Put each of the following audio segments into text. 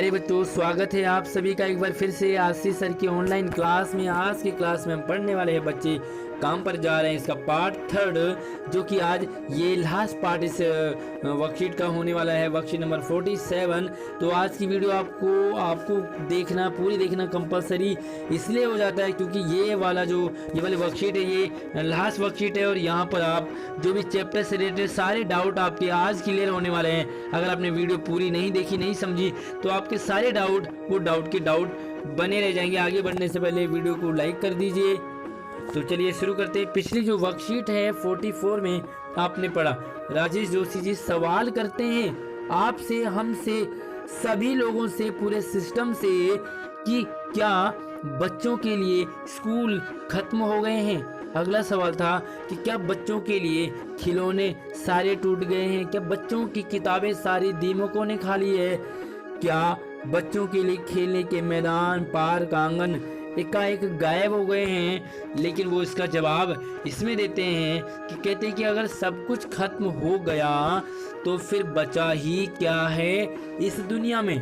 प्यारे बच्चों, स्वागत है आप सभी का एक बार फिर से आशीष सर की ऑनलाइन क्लास में। आज की क्लास में हम पढ़ने वाले हैं बच्चे काम पर जा रहे हैं, इसका पार्ट 3, जो कि आज ये लास्ट पार्ट इस वर्कशीट का होने वाला है, वर्कशीट नंबर 47। तो आज की वीडियो आपको देखना, पूरी देखना कंपलसरी इसलिए हो जाता है क्योंकि ये वाली वर्कशीट है, ये लास्ट वर्कशीट है और यहाँ पर आप जो भी चैप्टर से रिलेटेड सारे डाउट आपके आज क्लियर होने वाले हैं। अगर आपने वीडियो पूरी नहीं देखी, नहीं समझी, तो आपके सारे डाउट बने रह जाएंगे। आगे बढ़ने से पहले वीडियो को लाइक कर दीजिए। तो चलिए शुरू करते हैं। पिछली जो वर्कशीट है 44 में आपने पढ़ा, राजेश जोशी जी सवाल करते हैं आपसे, हमसे, सभी लोगों से, पूरे सिस्टम से कि क्या बच्चों के लिए स्कूल खत्म हो गए हैं। अगला सवाल था कि क्या बच्चों के लिए खिलौने सारे टूट गए हैं, क्या बच्चों की किताबें सारी दीमकों ने खा ली है, क्या बच्चों के लिए खेलने के मैदान, पार्क, आंगन एकाएक गायब हो गए हैं। लेकिन वो इसका जवाब इसमें देते हैं कि कहते हैं कि अगर सब कुछ खत्म हो गया तो फिर बचा ही क्या है इस दुनिया में।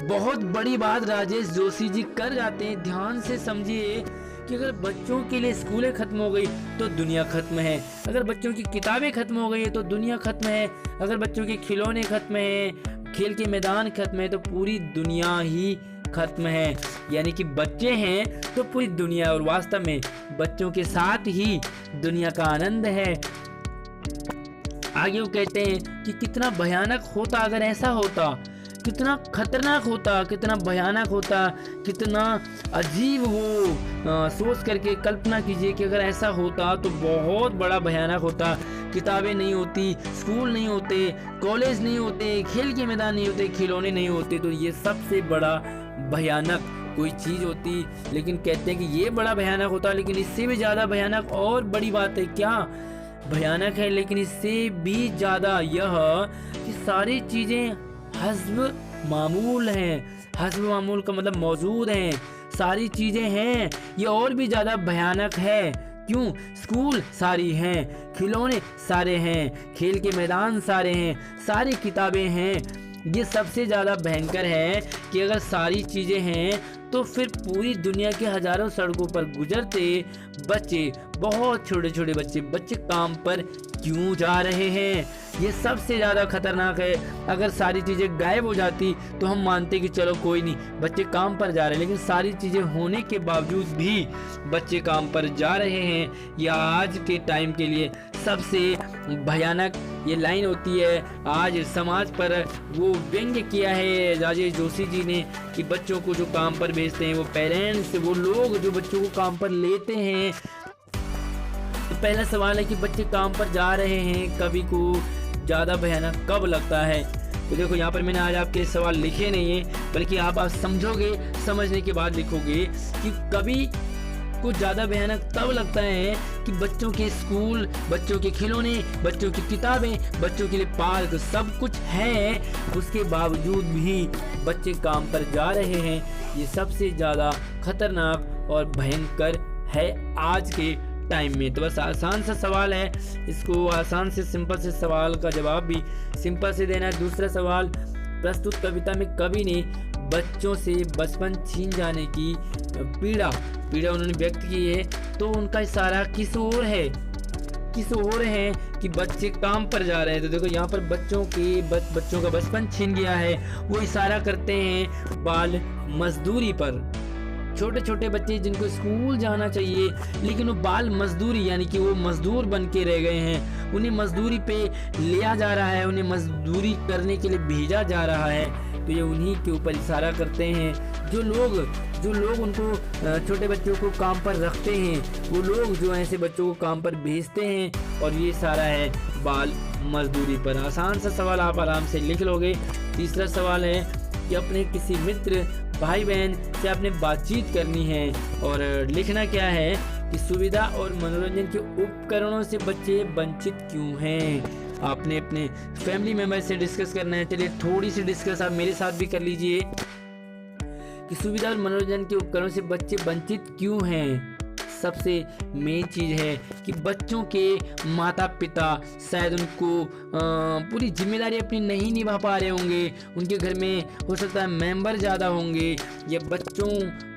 बहुत बड़ी बात राजेश जोशी जी कर जाते हैं। ध्यान से समझिए कि अगर बच्चों के लिए स्कूलें खत्म हो गई तो दुनिया खत्म है, अगर बच्चों की किताबें खत्म हो गई है तो दुनिया खत्म है, अगर बच्चों के खिलौने खत्म है, खेल के मैदान खत्म है, तो पूरी दुनिया ही खत्म है। यानी कि बच्चे हैं तो पूरी दुनिया, और वास्तव में बच्चों के साथ ही दुनिया का आनंद है। आगे वो कहते हैं कि कितना भयानक होता अगर ऐसा होता, कितना खतरनाक होता, कितना भयानक होता, कितना अजीब। वो सोच करके कल्पना कीजिए कि अगर ऐसा होता तो बहुत बड़ा भयानक होता। किताबें नहीं होती, स्कूल नहीं होते, कॉलेज नहीं होते, खेल के मैदान नहीं होते, खिलौने नहीं होते, तो ये सबसे बड़ा भयानक कोई चीज़ होती। लेकिन कहते हैं कि ये बड़ा भयानक होता, लेकिन इससे भी ज़्यादा भयानक और बड़ी बात है। क्या भयानक है, लेकिन इससे भी ज़्यादा यह कि सारी चीज़ें हस्ब मामूल हैं। हस्ब मामूल का मतलब मौजूद हैं, सारी चीज़ें हैं। ये और भी ज़्यादा भयानक है। क्यों? स्कूल सारी हैं, खिलौने सारे हैं, खेल के मैदान सारे हैं, सारी किताबें हैं। ये सबसे ज़्यादा भयंकर है कि अगर सारी चीज़ें हैं तो फिर पूरी दुनिया के हजारों सड़कों पर गुजरते बच्चे, बहुत छोटे छोटे बच्चे काम पर क्यों जा रहे हैं। ये सबसे ज़्यादा खतरनाक है। अगर सारी चीज़ें गायब हो जाती तो हम मानते कि चलो कोई नहीं, बच्चे काम पर जा रहे हैं, लेकिन सारी चीज़ें होने के बावजूद भी बच्चे काम पर जा रहे हैं। यह आज के टाइम के लिए सबसे भयानक ये लाइन होती है। आज समाज पर वो व्यंग्य किया है राजेश जोशी जी ने कि बच्चों को जो काम पर भेजते हैं, वो पेरेंट्स, वो लोग जो बच्चों को काम पर लेते हैं। तो पहला सवाल है कि बच्चे काम पर जा रहे हैं, कभी को ज़्यादा भयानक कब लगता है। तो देखो यहाँ पर मैंने आज आपके सवाल लिखे नहीं है, बल्कि आप समझोगे, समझने के बाद लिखोगे कि कभी कुछ ज़्यादा भयानक तब लगता है कि बच्चों के स्कूल, बच्चों के खिलौने, बच्चों की किताबें, बच्चों के लिए पार्क सब कुछ है, उसके बावजूद भी बच्चे काम पर जा रहे हैं। ये सबसे ज़्यादा खतरनाक और भयंकर है आज के टाइम में। तो बस आसान सा सवाल है, इसको आसान से सिंपल से सवाल का जवाब भी सिंपल से देना है। दूसरा सवाल, प्रस्तुत कविता में कवि ने बच्चों से बचपन छीन जाने की पीड़ा उन्होंने व्यक्त की है, तो उनका इशारा किस ओर है कि बच्चे काम पर जा रहे हैं। तो देखो यहाँ पर बच्चों का बचपन छीन गया है, वो इशारा करते हैं बाल मजदूरी पर। छोटे छोटे बच्चे जिनको स्कूल जाना चाहिए, लेकिन वो बाल मजदूरी यानी कि वो मजदूर बन के रह गए हैं, उन्हें मजदूरी पे लिया जा रहा है, उन्हें मजदूरी करने के लिए भेजा जा रहा है। तो ये उन्हीं के ऊपर इशारा करते हैं। जो लोग उनको छोटे बच्चों को काम पर रखते हैं, वो लोग जो ऐसे बच्चों को काम पर भेजते हैं, और ये सारा है बाल मजदूरी पर। आसान सा सवाल आप आराम से लिख लोगे। तीसरा सवाल है कि अपने किसी मित्र, भाई बहन से आपने बातचीत करनी है, और लिखना क्या है कि सुविधा और मनोरंजन के उपकरणों से बच्चे वंचित क्यों हैं। आपने अपने फैमिली मेंबर से डिस्कस करना है। चलिए थोड़ी सी डिस्कस आप मेरे साथ भी कर लीजिए कि सुविधा और मनोरंजन के उपकरणों से बच्चे वंचित क्यों हैं। सबसे मेन चीज़ है कि बच्चों के माता पिता शायद उनको पूरी जिम्मेदारी अपनी नहीं निभा पा रहे होंगे। उनके घर में हो सकता है मेंबर ज़्यादा होंगे या बच्चों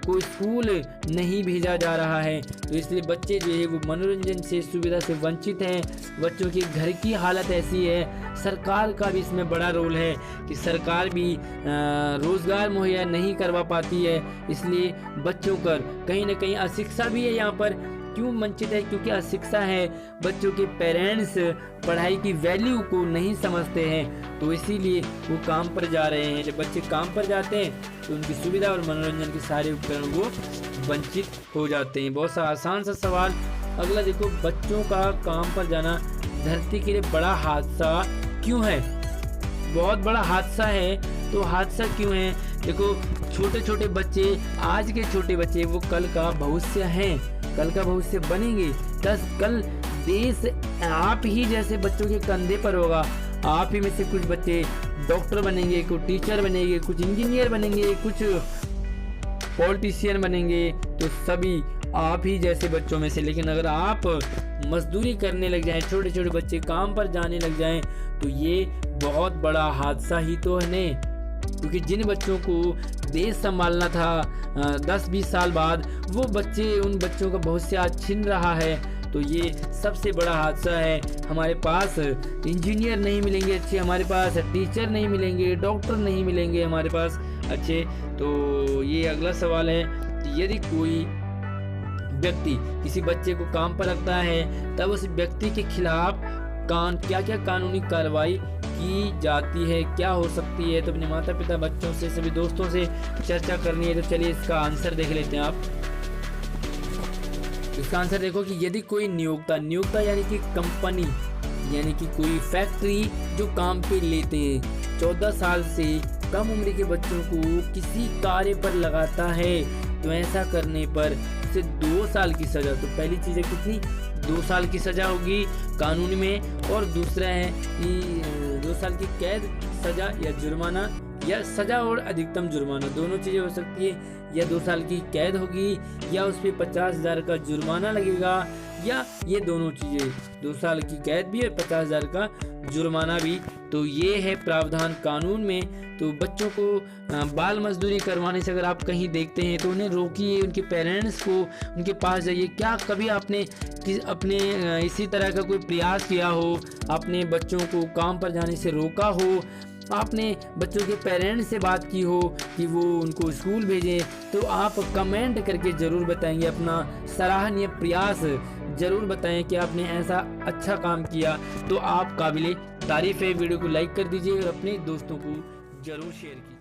को स्कूल नहीं भेजा जा रहा है, तो इसलिए बच्चे जो है वो मनोरंजन से सुविधा से वंचित हैं। बच्चों के घर की हालत ऐसी है, सरकार का भी इसमें बड़ा रोल है कि सरकार भी रोज़गार मुहैया नहीं करवा पाती है, इसलिए बच्चों पर कहीं ना कहीं अशिक्षा भी है। यहाँ पर क्यों वंचित है? क्योंकि अशिक्षा है, बच्चों के पेरेंट्स पढ़ाई की वैल्यू को नहीं समझते हैं, तो इसीलिए वो काम पर जा रहे हैं। जब बच्चे काम पर जाते हैं तो उनकी सुविधा और मनोरंजन के सारे उपकरण वो वंचित हो जाते हैं। बहुत सा आसान सा सवाल अगला देखो, बच्चों का काम पर जाना धरती के लिए बड़ा हादसा क्यों है? बहुत बड़ा हादसा है, तो हादसा क्यों है? देखो, छोटे छोटे बच्चे, आज के छोटे बच्चे वो कल का भविष्य हैं, कल का भविष्य बनेंगे। कल देश आप ही जैसे बच्चों के कंधे पर होगा। आप ही में से कुछ बच्चे डॉक्टर बनेंगे, कुछ टीचर बनेंगे, कुछ इंजीनियर बनेंगे, कुछ पॉलिटिशियन बनेंगे, तो सभी आप ही जैसे बच्चों में से। लेकिन अगर आप मजदूरी करने लग जाएं, छोटे छोटे बच्चे काम पर जाने लग जाएं, तो ये बहुत बड़ा हादसा ही तो है ने। क्योंकि जिन बच्चों को देश संभालना था 10-20 साल बाद, वो बच्चे, उन बच्चों का भविष्य आज छिन रहा है, तो ये सबसे बड़ा हादसा है। हमारे पास इंजीनियर नहीं मिलेंगे अच्छे, हमारे पास टीचर नहीं मिलेंगे, डॉक्टर नहीं मिलेंगे हमारे पास अच्छे। तो ये अगला सवाल है, यदि कोई व्यक्ति किसी बच्चे को काम पर रखता है, तब उस व्यक्ति के खिलाफ क्या क्या कानूनी कार्रवाई की जाती है, क्या हो सकती है? तो अपने माता पिता, बच्चों से, सभी दोस्तों से चर्चा करनी है। तो चलिए इसका आंसर देख लेते हैं आप। इसका आंसर देखो कि यदि कोई नियोक्ता यानी कि कंपनी, यानी कि कोई फैक्ट्री जो काम पे लेते हैं, 14 साल से कम उम्र के बच्चों को किसी कार्य पर लगाता है, तो ऐसा करने पर उसे 2 साल की सजा। तो पहली चीज़ है कितनी? 2 साल की सजा होगी कानून में, और दूसरा है कि 2 साल की कैद, सजा या जुर्माना, या सजा और अधिकतम जुर्माना, दोनों चीज़ें हो सकती है। या 2 साल की कैद होगी, या उस पर 50,000 का जुर्माना लगेगा, या ये दोनों चीज़ें, 2 साल की कैद भी और 50,000 का जुर्माना भी। तो ये है प्रावधान कानून में। तो बच्चों को बाल मजदूरी करवाने से अगर आप कहीं देखते हैं तो उन्हें रोकिए, उनके पेरेंट्स को उनके पास जाइए। क्या कभी आपने अपने इसी तरह का कोई प्रयास किया हो, अपने बच्चों को काम पर जाने से रोका हो, आपने बच्चों के पेरेंट्स से बात की हो कि वो उनको स्कूल भेजें? तो आप कमेंट करके ज़रूर बताएंगे, अपना सराहनीय प्रयास ज़रूर बताएं कि आपने ऐसा अच्छा काम किया, तो आप काबिले तारीफ़ है। वीडियो को लाइक कर दीजिए और अपने दोस्तों को ज़रूर शेयर कीजिए।